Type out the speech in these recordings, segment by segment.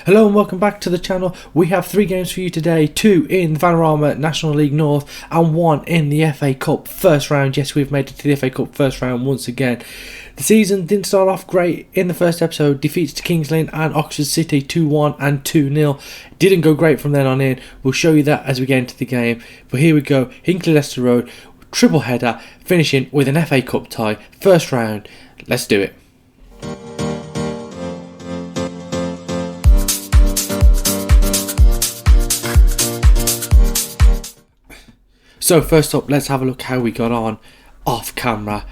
Hello and welcome back to the channel. We have 3 games for you today, 2 in the Vanarama National League North and 1 in the FA Cup first round. Yes, we've made it to the FA Cup first round once again. The season didn't start off great in the first episode. Defeats to Kings Lynn and Oxford City 2-1 and 2-0. Didn't go great from then on in. We'll show you that as we get into the game. But here we go. Hinckley Leicester Road, triple header, finishing with an FA Cup tie. First round. Let's do it. So first up, let's have a look how we got on off camera.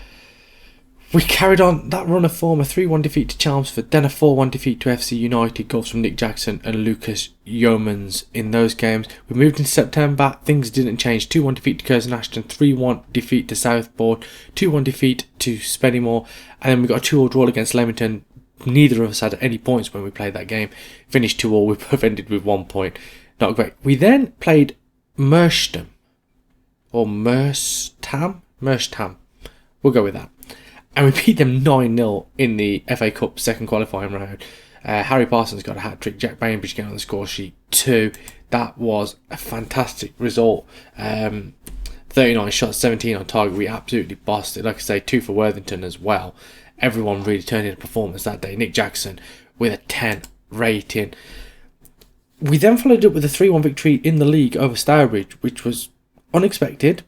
We carried on that run of form, a 3-1 defeat to Chelmsford, then a 4-1 defeat to FC United, goals from Nick Jackson and Lucas Yeomans in those games. We moved into September, things didn't change. 2-1 defeat to Curzon Ashton, 3-1 defeat to Southbourne, 2-1 defeat to Spennymoor, and then we got a 2-2 draw against Leamington. Neither of us had any points when we played that game. Finished 2-2, we both ended with 1 point. Not great. We then played Merstham. Or Merstham? We'll go with that. And we beat them 9-0 in the FA Cup second qualifying round. Harry Parsons got a hat-trick. Jack Bainbridge getting on the score sheet too. That was a fantastic result. 39 shots, 17 on target. We absolutely bossed it. Like I say, 2 for Worthington as well. Everyone really turned in a performance that day. Nick Jackson with a 10 rating. We then followed up with a 3-1 victory in the league over Stourbridge, which was unexpected,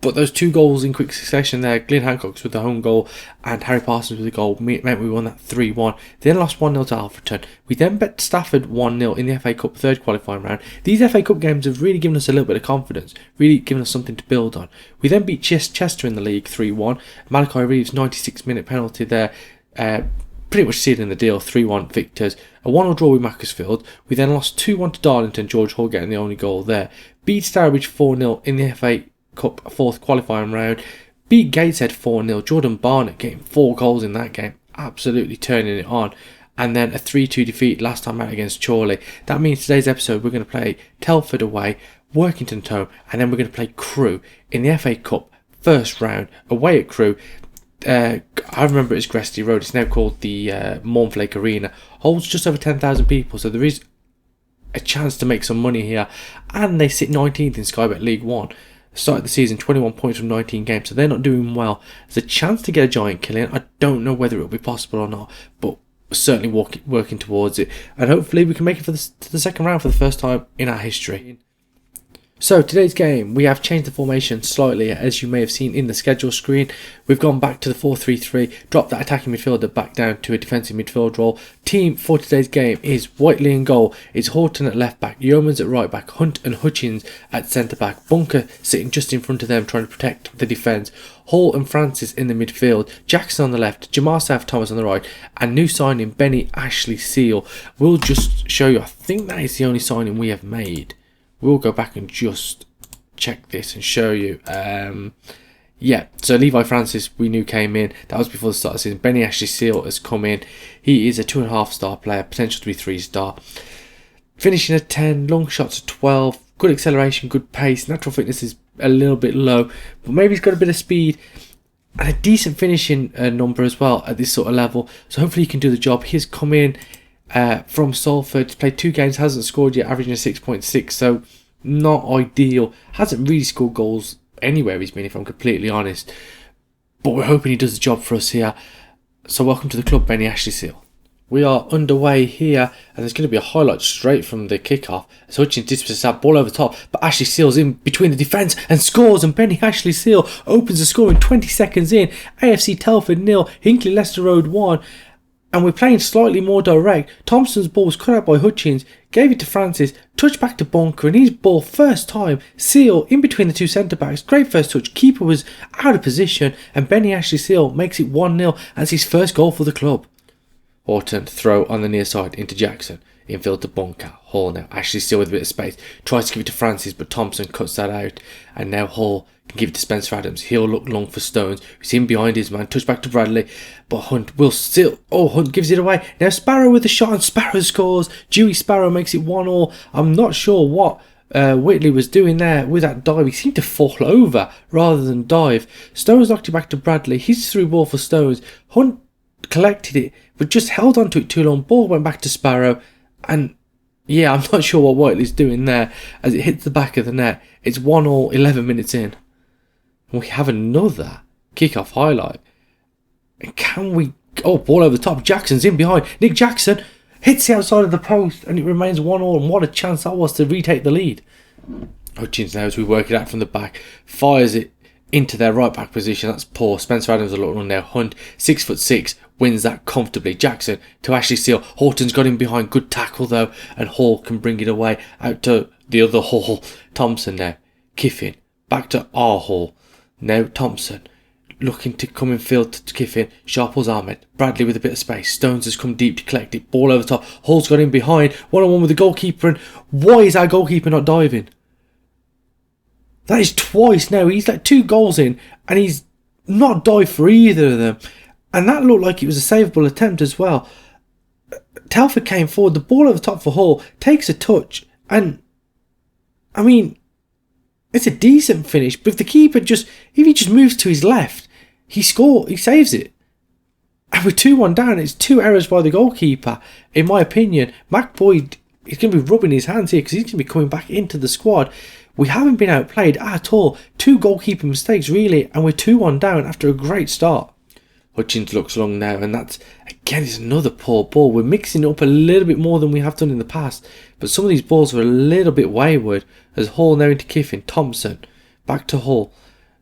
but those 2 goals in quick succession there, Glyn Hancock's with the home goal and Harry Parsons with the goal, meant we won that 3-1. Then lost 1-0 to Alfreton. We then bet Stafford 1-0 in the FA Cup third qualifying round. These FA Cup games have really given us a little bit of confidence, really given us something to build on. We then beat Chester in the league 3-1. Malachi Reeves' 96-minute penalty there, pretty much sealing the deal, 3-1 victors. A 1-1 draw with Macclesfield. We then lost 2-1 to Darlington, George Hall getting the only goal there. Beat Stourbridge 4-0 in the FA Cup fourth qualifying round. Beat Gateshead 4-0. Jordan Barnett getting 4 goals in that game, absolutely turning it on. And then a 3-2 defeat last time out against Chorley. That means today's episode we're going to play Telford away, Workington at home, and then we're going to play Crewe in the FA Cup first round away at Crewe. I remember it as Gresty Road. It's now called the Mornflake Arena. Holds just over 10,000 people, so there is a chance to make some money here. And they sit 19th in Sky Bet League 1. Started the season 21 points from 19 games, so they're not doing well. There's a chance to get a giant kill in. I don't know whether it'll be possible or not, but certainly working towards it. And hopefully we can make it to the second round for the first time in our history. So today's game, we have changed the formation slightly, as you may have seen in the schedule screen. We've gone back to the 4-3-3, dropped that attacking midfielder back down to a defensive midfield role. Team for today's game is Whiteley in goal, it's Horton at left back, Yeomans at right back, Hunt and Hutchins at centre back, Bunker sitting just in front of them trying to protect the defence, Hall and Francis in the midfield, Jackson on the left, Jamar South Thomas on the right, and new signing Benny Ashley Seal. We'll just show you, I think that is the only signing we have made. We'll go back and just check this and show you. Yeah, so Levi Francis we knew came in. That was before the start of the season. Benny Ashley Seal has come in. He is a 2.5 star player, potential to be 3 star. Finishing at 10, long shots at 12. Good acceleration, good pace. Natural fitness is a little bit low, but maybe he's got a bit of speed. And a decent finishing number as well at this sort of level. So hopefully he can do the job. He's come in from Salford, played 2 games, hasn't scored yet, averaging a 6.6, so not ideal. Hasn't really scored goals anywhere he's been, if I'm completely honest, but we're hoping he does the job for us here. So welcome to the club, Benny Ashley Seal. We are underway here, and there's going to be a highlight straight from the kickoff as Hutchins dismisses that ball over the top, but Ashley Seal's in between the defence and scores, and Benny Ashley Seal opens the score in 20 seconds in. AFC Telford 0, Hinckley Leicester Road 1. And we're playing slightly more direct. Thompson's ball was cut out by Hutchins, gave it to Francis, touched back to Bunker, and his ball first time, Seal in between the 2 centre-backs, great first touch, keeper was out of position, and Benny Ashley Seal makes it 1-0 as his first goal for the club. Horton throw on the near side into Jackson, infield to Bunker, Hall now, Ashley Seal with a bit of space, tries to give it to Francis, but Thompson cuts that out, and now Hall can give it to Spencer Adams. He'll look long for Stones, who's in behind his man, touch back to Bradley, but Hunt will still, Hunt gives it away. Now Sparrow with the shot, and Sparrow scores. Dewey Sparrow makes it 1-1. I'm not sure what Whitley was doing there with that dive. He seemed to fall over rather than dive. Stones knocked it back to Bradley. He's through ball for Stones. Hunt collected it, but just held on to it too long. Ball went back to Sparrow, And yeah, I'm not sure what Whiteley's doing there as it hits the back of the net. It's 1-1, 11 minutes in. And we have another kick-off highlight. And can we... Oh, ball over the top. Jackson's in behind. Nick Jackson hits the outside of the post and it remains 1-1. And what a chance that was to retake the lead. Hutchins now, as we work it out from the back, fires it into their right back position. That's poor. Spencer Adams a little run there. Hunt, 6'6", wins that comfortably. Jackson to Ashley Seal. Horton's got him behind. Good tackle though. And Hall can bring it away out to the other Hall. Thompson now. Kiffin. Back to our Hall. Now Thompson. Looking to come in field to Kiffin. Sharples Ahmed. Bradley with a bit of space. Stones has come deep to collect it. Ball over the top. Hall's got him behind. 1-on-1 with the goalkeeper. And why is our goalkeeper not diving? That is twice now. He's like 2 goals in and he's not dived for either of them. And that looked like it was a savable attempt as well. Telford came forward. The ball over the top for Hall. Takes a touch. And, I mean, it's a decent finish. But if the keeper if he just moves to his left, he saves it. And we're 2-1 down. It's 2 errors by the goalkeeper. In my opinion, Mac Boyd is going to be rubbing his hands here because he's going to be coming back into the squad. We haven't been outplayed at all. 2 goalkeeper mistakes really, and we're 2-1 down after a great start. Hutchins looks long now, and that's, again, it's another poor ball. We're mixing it up a little bit more than we have done in the past, but some of these balls are a little bit wayward. As Hall now into Kiffin, Thompson, back to Hall,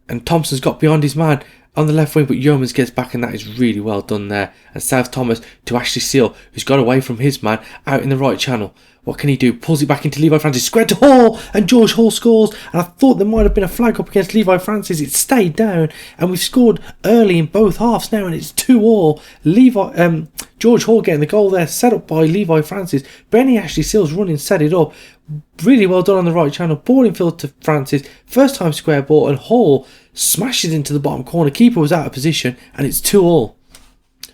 and Thompson's got beyond his man on the left wing, but Yeomans gets back, and that is really well done there. And South Thomas to Ashley Seal, who's got away from his man, out in the right channel. What can he do? Pulls it back into Levi Francis. Square to Hall. And George Hall scores. And I thought there might have been a flag up against Levi Francis. It stayed down. And we've scored early in both halves now. And it's 2-2. George Hall getting the goal there. Set up by Levi Francis. Benny Ashley Seals running, set it up. Really well done on the right channel. Ball in field to Francis. First time square ball. And Hall smashes into the bottom corner. Keeper was out of position. And it's 2-2.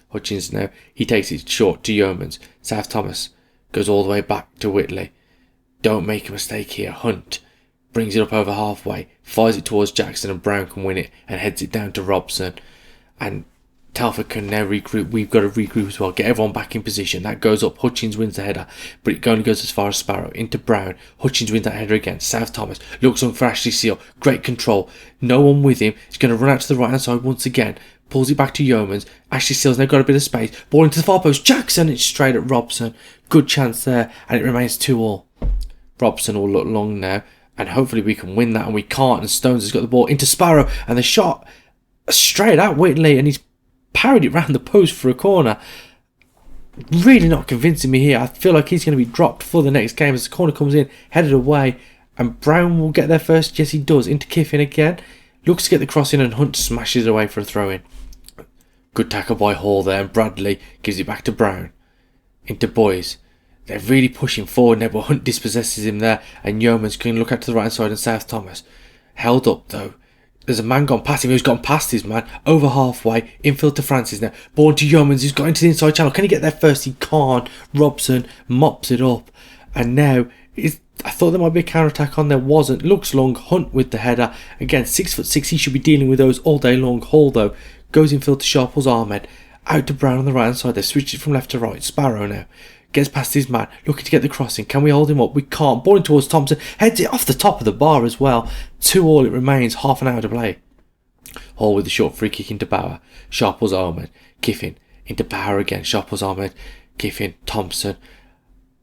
Hutchins now. He takes it short to Yeomans. South Thomas goes all the way back to Whitley. Don't make a mistake here. Hunt brings it up over halfway, fires it towards Jackson, and Brown can win it and heads it down to Robson. And Telford can now regroup. We've got to regroup as well. Get everyone back in position. That goes up. Hutchins wins the header, but it only goes as far as Sparrow. Into Brown. Hutchins wins that header again. South Thomas looks on for Ashley Seal. Great control. No one with him. He's going to run out to the right hand side once again. Pulls it back to Yeomans. Ashley Seal's now got a bit of space. Ball into the far post. Jackson. It's straight at Robson. Good chance there. And it remains 2-2. Robson will look long now. And hopefully we can win that. And we can't. And Stones has got the ball into Sparrow. And the shot straight at Whitley. And he's parried it round the post for a corner. Really not convincing me here. I feel like he's going to be dropped for the next game as the corner comes in. Headed away. And Brown will get there first. Yes, he does. Into Kiffin again. Looks to get the cross in and Hunt smashes away for a throw in. Good tackle by Hall there, and Bradley gives it back to Brown. Into Boys. They're really pushing forward now, but Hunt dispossesses him there, and Yeomans can look out to the right hand side, and South Thomas. Held up though. There's a man gone past him who's gone past his man. Over halfway. Infield to Francis now. Ball to Yeomans who's got into the inside channel. Can he get there first? He can't. Robson mops it up. And now I thought there might be a counter-attack on. There wasn't. Looks long. Hunt with the header. Again, 6'6". He should be dealing with those all day long. Hall, though, goes infield to Sharples Ahmed. Out to Brown on the right-hand side. They've switched it from left to right. Sparrow now. Gets past his man. Looking to get the crossing. Can we hold him up? We can't. Ball in towards Thompson. Heads it off the top of the bar as well. 2-2 it remains. Half an hour to play. Hall with the short free kick into Bauer. Sharples Ahmed. Kiffin. Into Bauer again. Sharples Ahmed. Kiffin. Thompson.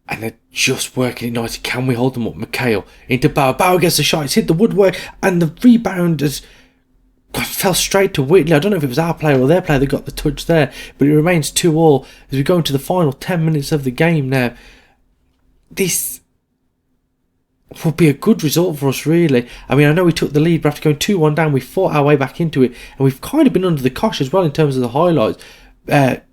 And they're just working it nicely. Can we hold them up? McHale into Bauer. Bauer gets the shot. It's hit the woodwork. And the rebound fell straight to Whitley. I don't know if it was our player or their player that got the touch there. But it remains 2-2 as we go into the final 10 minutes of the game now. This will be a good result for us, really. I mean, I know we took the lead, but after going 2-1 down, we fought our way back into it. And we've kind of been under the cosh as well in terms of the highlights.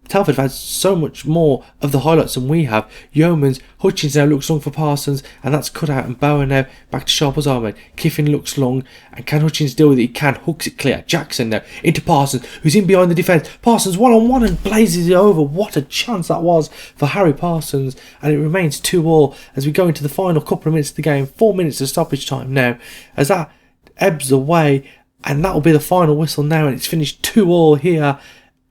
Telford have had so much more of the highlights than we have. Yeomans, Hutchins now looks long for Parsons, and that's cut out. And Bauer now back to Sharples Ahmed. Kiffin looks long, and can Hutchins deal with it? He can. Hooks it clear. Jackson now into Parsons, who's in behind the defence. Parsons 1-on-1 and blazes it over. What a chance that was for Harry Parsons. And it remains 2-2 as we go into the final couple of minutes of the game. 4 minutes of stoppage time now as that ebbs away, and that will be the final whistle now, and it's finished 2-2 here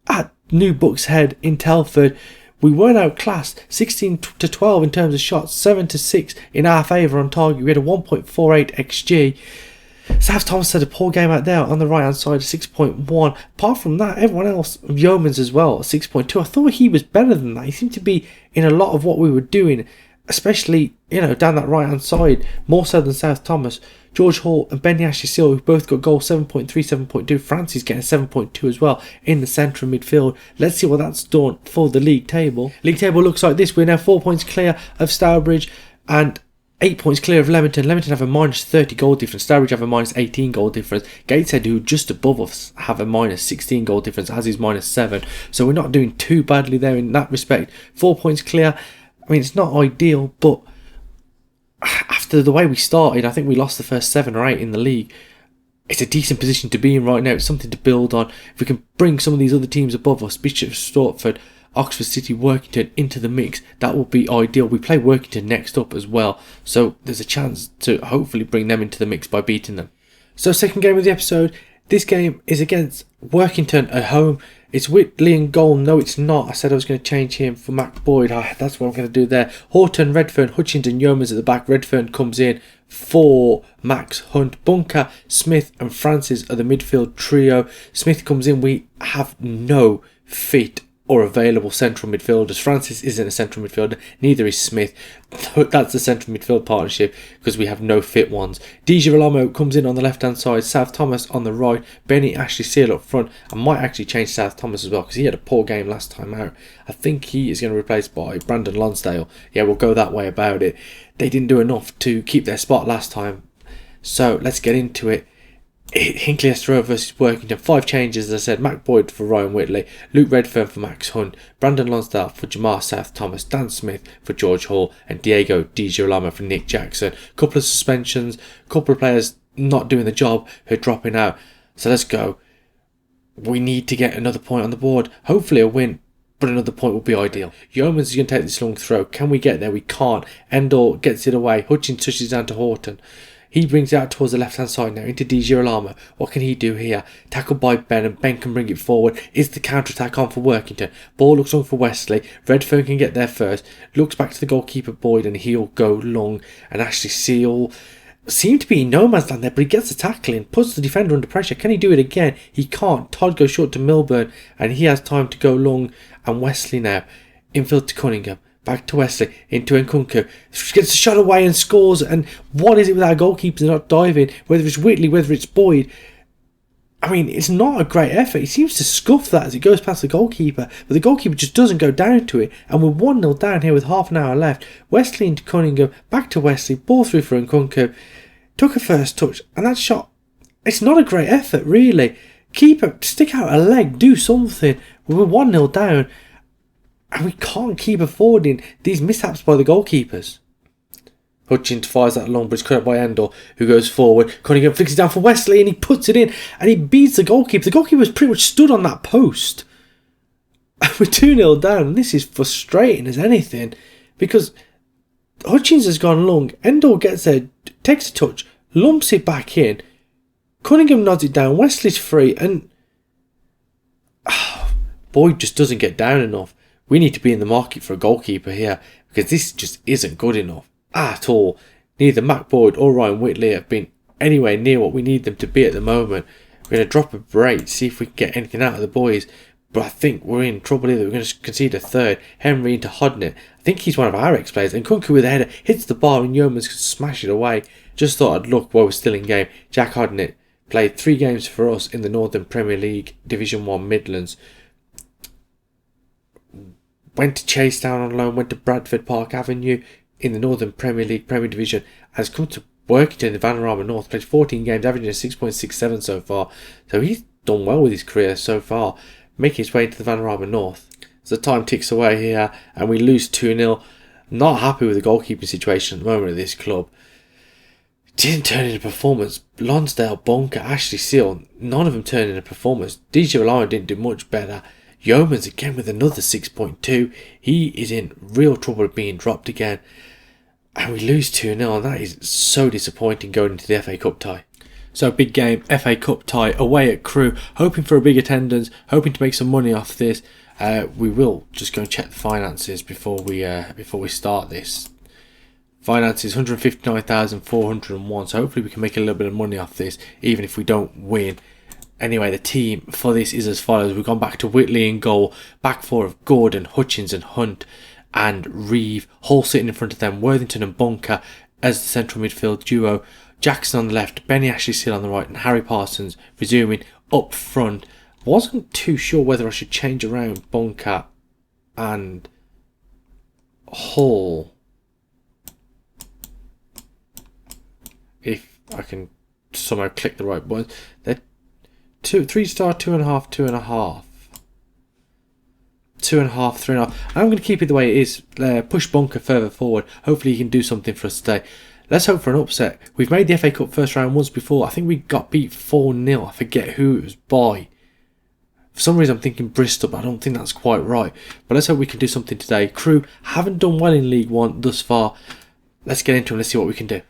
at New Bucks Head in Telford. we weren't outclassed. 16-12 in terms of shots, 7-6 in our favour on target. We had a 1.48 XG. South Thomas had a poor game out there on the right hand side, 6.1. Apart from that, everyone else, Yeomans as well, 6.2. I thought he was better than that. He seemed to be in a lot of what we were doing, especially, down that right hand side, more so than South Thomas. George Hall and Benny Ashley Seal, who both got goals, 7.3, 7.2. Francis getting 7.2 as well in the centre of midfield. Let's see what that's done for the league table. League table looks like this. We're now 4 points clear of Stourbridge and 8 points clear of Leamington. Leamington have a minus 30 goal difference. Stourbridge have a minus 18 goal difference. Gateshead, who are just above us, have a minus 16 goal difference, as is minus 7. So we're not doing too badly there in that respect. 4 points clear. I mean, it's not ideal, but after the way we started, I think we lost the first 7 or 8 in the league. It's a decent position to be in right now. It's something to build on. If we can bring some of these other teams above us, Bishop Stortford, Oxford City, Workington into the mix, that will be ideal. We play Workington next up as well, so there's a chance to hopefully bring them into the mix by beating them. So second game of the episode, this game is against Workington at home. It's Whitley in goal. No, it's not. I said I was going to change him for Mac Boyd. That's what I'm going to do there. Horton, Redfern, Hutchinson, Yeomans at the back. Redfern comes in for Max Hunt. Bunker, Smith and Francis are the midfield trio. Smith comes in. We have no fit or available central midfielders. Francis isn't a central midfielder, neither is Smith. That's the central midfield partnership because we have no fit ones. Di Girolamo comes in on the left hand side, South Thomas on the right, Benny Ashley Seal up front. I might actually change South Thomas as well because he had a poor game last time out. I think he is going to be replaced by Brandon Lonsdale. Yeah, we'll go that way about it. They didn't do enough to keep their spot last time, so let's get into it. Hinckley LRFC versus Workington. 5 changes, as I said. Mac Boyd for Ryan Whitley, Luke Redfern for Max Hunt, Brandon Lonsdale for Jamar South Thomas, Dan Smith for George Hall, and Diego Di Girolamo for Nick Jackson. Couple of suspensions, couple of players not doing the job who are dropping out. So let's go. We need to get another point on the board. Hopefully a win, but another point would be ideal. Yeomans is going to take this long throw. Can we get there? We can't. Endor gets it away. Hutchins touches down to Horton. He brings it out towards the left-hand side now into Di Girolamo. What can he do here? Tackled by Ben, and Ben can bring it forward. Is the counter-attack on for Workington? Ball looks on for Wesley. Redfern can get there first. Looks back to the goalkeeper Boyd, and he'll go long. And Ashley Seal seemed to be in no man's land there, but he gets the tackling, puts the defender under pressure. Can he do it again? He can't. Todd goes short to Milburn, and he has time to go long. And Wesley now, infield to Cunningham. Back to Wesley, into Nkunku, gets a shot away and scores. And what is it with our goalkeepers not diving? Whether it's Whitley, whether it's Boyd, I mean, it's not a great effort. He seems to scuff that as it goes past the goalkeeper, but the goalkeeper just doesn't go down to it. And we're 1-0 down here with half an hour left. Wesley into Cunningham, back to Wesley, ball through for Nkunku, took a first touch, and that shot, it's not a great effort really. Keeper, stick out a leg, do something. We're 1-0 down. And we can't keep affording these mishaps by the goalkeepers. Hutchins fires that long, but it's cut up by Endor, who goes forward. Cunningham flicks it down for Wesley, and he puts it in, and he beats the goalkeeper. The goalkeeper's pretty much stood on that post. We're 2-0 down, and this is frustrating as anything, because Hutchins has gone long. Endor gets there, takes a touch, lumps it back in. Cunningham nods it down. Wesley's free, and Boyd just doesn't get down enough. We need to be in the market for a goalkeeper here because this just isn't good enough at all. Neither Mac Boyd or Ryan Whitley have been anywhere near what we need them to be at the moment. We're going to drop a break, see if we can get anything out of the boys. But I think we're in trouble here. We're going to concede a third. Henry into Hodnett. I think he's one of our ex-players. And Nkunku with a header hits the bar and Yeomans can smash it away. Just thought I'd look while we're still in game. Jack Hodnett played 3 games for us in the Northern Premier League Division 1 Midlands. Went to Chasetown on loan, went to Bradford Park Avenue in the Northern Premier League Premier Division, has come to Workington in the Vanarama North, played 14 games, averaging a 6.67 so far. So he's done well with his career so far, making his way into the Vanarama North. As the time ticks away here and we lose 2-0, not happy with the goalkeeping situation at the moment at this club. Didn't turn in a performance. Lonsdale, Bunker, Ashley Seal, none of them turned in a performance. DJ Reliant didn't do much better. Yeomans again with another 6.2. He is in real trouble of being dropped again. And we lose 2-0, and that is so disappointing going into the FA Cup tie. So big game, FA Cup tie, away at Crewe, hoping for a big attendance, hoping to make some money off this. We will just go and check the finances before we start this. Finances 159,401. So hopefully we can make a little bit of money off this, even if we don't win. Anyway, the team for this is as follows. We've gone back to Whitley in goal. Back four of Gordon, Hutchins and Hunt and Reeve. Hall sitting in front of them. Worthington and Bunker as the central midfield duo. Jackson on the left. Benny Ashley still on the right. And Harry Parsons resuming up front. Wasn't too sure whether I should change around Bunker and Hall. If I can somehow click the right buttons. They're 3-star, 2.5, 2.5. 2.5, 3.5. I'm going to keep it the way it is. Push Bunker further forward. Hopefully he can do something for us today. Let's hope for an upset. We've made the FA Cup first round once before. I think we got beat 4-0. I forget who it was by. For some reason I'm thinking Bristol, but I don't think that's quite right. But let's hope we can do something today. Crew haven't done well in League One thus far. Let's get into it and let's see what we can do.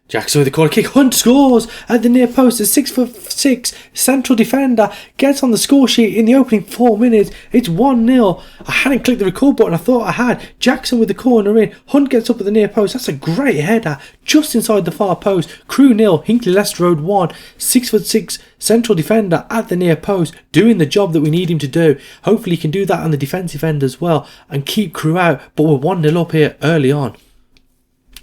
Jackson with the corner kick. Hunt scores at the near post. The 6'6" central defender gets on the score sheet in the opening 4 minutes. It's 1-0. I hadn't clicked the record button. I thought I had. Jackson with the corner in. Hunt gets up at the near post. That's a great header just inside the far post. Crew 0. Hinckley Leicester Road 1. 6'6" central defender at the near post, doing the job that we need him to do. Hopefully he can do that on the defensive end as well and keep Crew out. But we're 1-0 up here early on.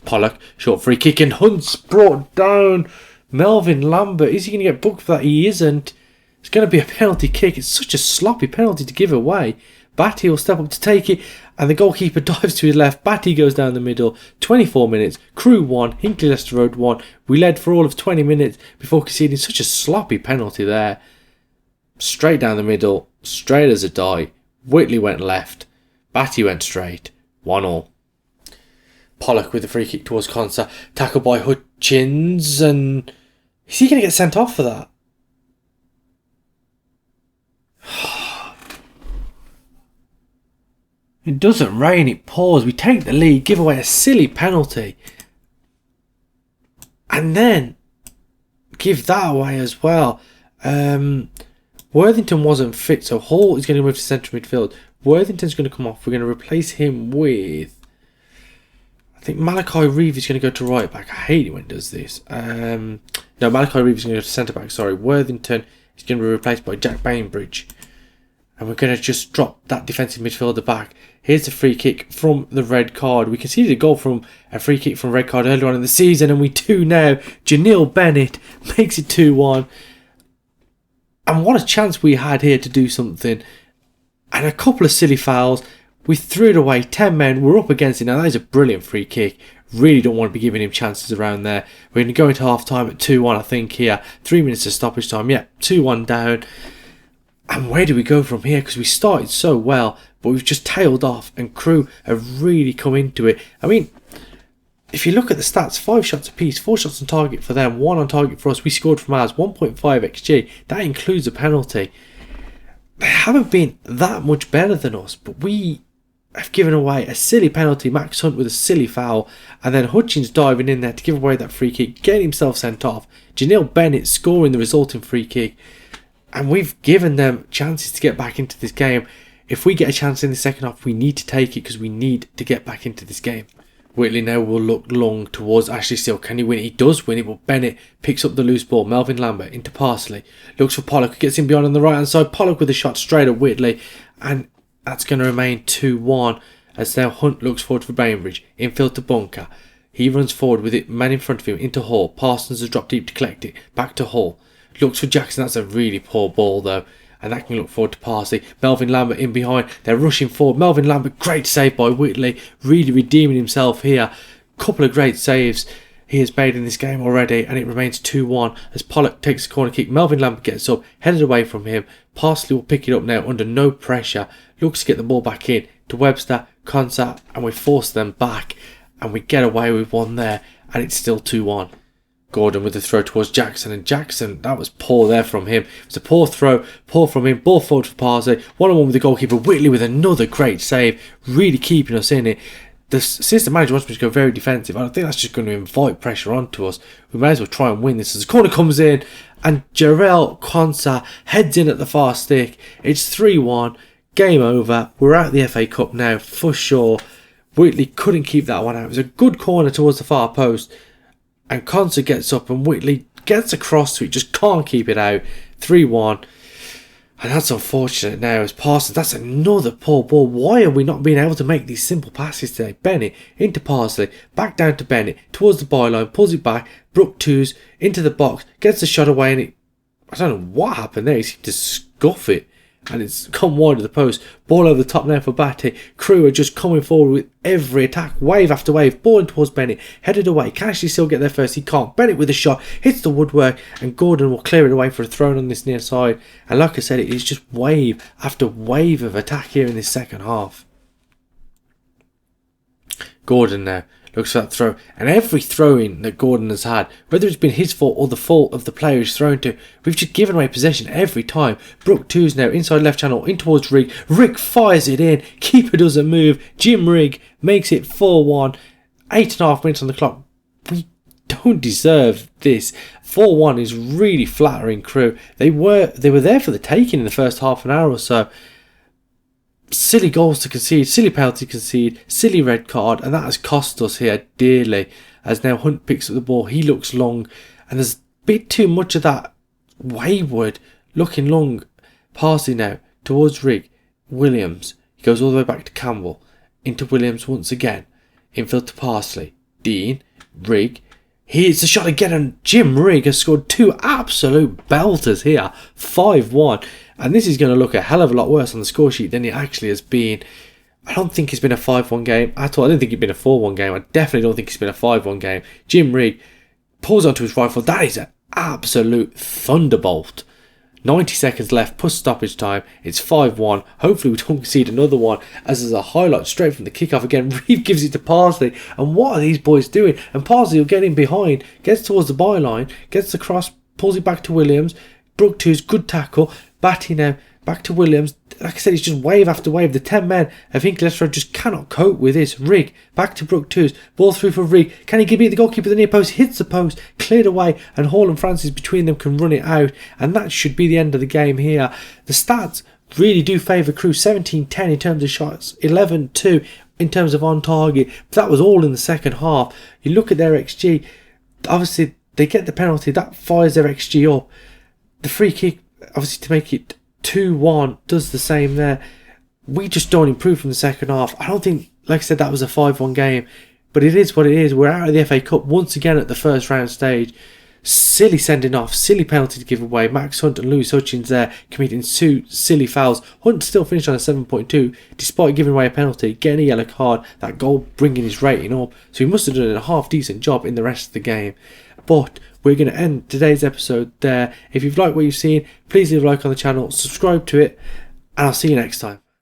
Pollock, short free kick, and Hunt's brought down. Melvin Lambert, is he going to get booked for that? He isn't. It's going to be a penalty kick. It's such a sloppy penalty to give away. Batty will step up to take it, and the goalkeeper dives to his left. Batty goes down the middle. 24 minutes. Crew 1, Hinckley Leicester Road 1. We led for all of 20 minutes before conceding such a sloppy penalty there. Straight down the middle, straight as a die. Whitley went left. Batty went straight. 1-1. Pollock with the free kick towards Consa. Tackled by Hutchins. And is he going to get sent off for that? It doesn't rain, it pours. We take the lead, give away a silly penalty. And then give that away as well. Worthington wasn't fit, so Hall is going to move to central midfield. Worthington's going to come off. We're going to replace him with... I think Malachi Reeve is going to go to right back. I hate it when it does this. No, Malachi Reeve is going to go to centre back. Sorry, Worthington is going to be replaced by Jack Bainbridge. And we're going to just drop that defensive midfielder back. Here's the free kick from the red card. We conceded a goal from a free kick from red card earlier on in the season, and we do now. Janelle Bennett makes it 2-1. And what a chance we had here to do something. And a couple of silly fouls. We threw it away, 10 men, we're up against it. Now that is a brilliant free kick. Really don't want to be giving him chances around there. We're going to go into half time at 2-1 I think here. 3 minutes of stoppage time, yeah, 2-1 down. And where do we go from here? Because we started so well, but we've just tailed off and Crew have really come into it. I mean, if you look at the stats, 5 shots apiece, 4 shots on target for them, 1 on target for us. We scored from ours, 1.5 XG. That includes a penalty. They haven't been that much better than us, but we have given away a silly penalty. Max Hunt with a silly foul, and then Hutchins diving in there to give away that free kick, getting himself sent off. Janelle Bennett scoring the resulting free kick, and we've given them chances to get back into this game. If we get a chance in the second half, we need to take it because we need to get back into this game. Whitley now will look long towards Ashley Steele. Can he win it? He does win it, but Bennett picks up the loose ball. Melvin Lambert into Parsley. Looks for Pollock. Gets him beyond on the right hand side. Pollock with a shot straight at Whitley. And that's going to remain 2-1 as now Hunt looks forward for Bainbridge. Infield to Bunker. He runs forward with it. Man in front of him into Hall. Parsons has dropped deep to collect it. Back to Hall. Looks for Jackson. That's a really poor ball though. And that can look forward to Parsley. Melvin Lambert in behind. They're rushing forward. Melvin Lambert, great save by Whitley. Really redeeming himself here. Couple of great saves he has made in this game already. And it remains 2-1 as Pollock takes a corner kick. Melvin Lambert gets up, headed away from him. Parsley will pick it up now under no pressure. Looks to get the ball back in to Webster, Consa, and we force them back. And we get away with one there. And it's still 2-1. Gordon with the throw towards Jackson, and Jackson, that was poor there from him. It was a poor throw, poor from him, ball forward for Parsley, 1-on-1 with the goalkeeper. Whitley with another great save, really keeping us in it. The assistant manager wants me to go very defensive. I don't think that's just going to invite pressure onto us. We may as well try and win this as the corner comes in, and Jarrell Konsa heads in at the far stick. It's 3-1. game over. We're out of the FA Cup now for sure. Whitley couldn't keep that one out. It was a good corner towards the far post, and Conser gets up and Whitley gets across to it, just can't keep it out. 3-1. And that's unfortunate now as Parsons. That's another poor ball. Why are we not being able to make these simple passes today? Bennett into Parsley, back down to Bennett, towards the byline, pulls it back. Brook Twos into the box, gets the shot away, and I don't know what happened there. He seemed to scuff it, and it's come wide of the post. Ball over the top now for Batty. Crew are just coming forward with every attack, wave after wave. Ball in towards Bennett, headed away. Can actually still get there first. He can't. Bennett with a shot, hits the woodwork, and Gordon will clear it away for a throw on this near side. And like I said, it is just wave after wave of attack here in this second half. Gordon now looks for that throw, and every throw-in that Gordon has had, whether it's been his fault or the fault of the player he's thrown to, we've just given away possession every time. Brook Twos now inside left channel in towards Rigg. Rigg fires it in, keeper doesn't move. Jim Rigg makes it 4-1. 8.5 minutes on the clock. We don't deserve this. 4-1 is really flattering. Crew. They were there for the taking in the first half an hour or so. Silly goals to concede, silly penalty to concede, silly red card, and that has cost us here dearly. As now Hunt picks up the ball, he looks long, and there's a bit too much of that wayward looking long. Parsley now towards Rigg. Williams, he goes all the way back to Campbell, into Williams once again, infield to Parsley. Dean, Rigg, he hits the shot again, and Jim Rigg has scored two absolute belters here. 5-1. And this is going to look a hell of a lot worse on the score sheet than it actually has been. I don't think it's been a 5-1 game at all. I don't think it's been a 4-1 game. I definitely don't think it's been a 5-1 game. Jim Rigg pulls onto his rifle. That is an absolute thunderbolt. 90 seconds left, plus stoppage time. It's 5-1. Hopefully we don't concede another one, as there's a highlight straight from the kickoff again. Reeve gives it to Parsley. And what are these boys doing? And Parsley will get in behind, gets towards the byline, gets the cross, pulls it back to Williams. Brook Twos, good tackle. Batty now, back to Williams. Like I said, it's just wave after wave. The 10 men of Hinckley LRFC just cannot cope with this. Rigg, back to Brook Twos. Ball through for Rigg. Can he beat the goalkeeper at the near post? Hits the post, cleared away, and Hall and Francis between them can run it out. And that should be the end of the game here. The stats really do favour Crew. 17-10 in terms of shots, 11-2 in terms of on target. But that was all in the second half. You look at their XG, obviously they get the penalty, that fires their XG up. The free kick, obviously to make it 2-1, does the same there. We just don't improve from the second half. I don't think, like I said, that was a 5-1 game, but it is what it is. We're out of the FA Cup once again at the first round stage. Silly sending off, silly penalty to give away. Max Hunt and Lewis Hutchins there committing two silly fouls. Hunt still finished on a 7.2 despite giving away a penalty, getting a yellow card, that goal bringing his rating up. So he must have done a half decent job in the rest of the game. But we're going to end today's episode there. If you've liked what you've seen, please leave a like on the channel, subscribe to it, and I'll see you next time.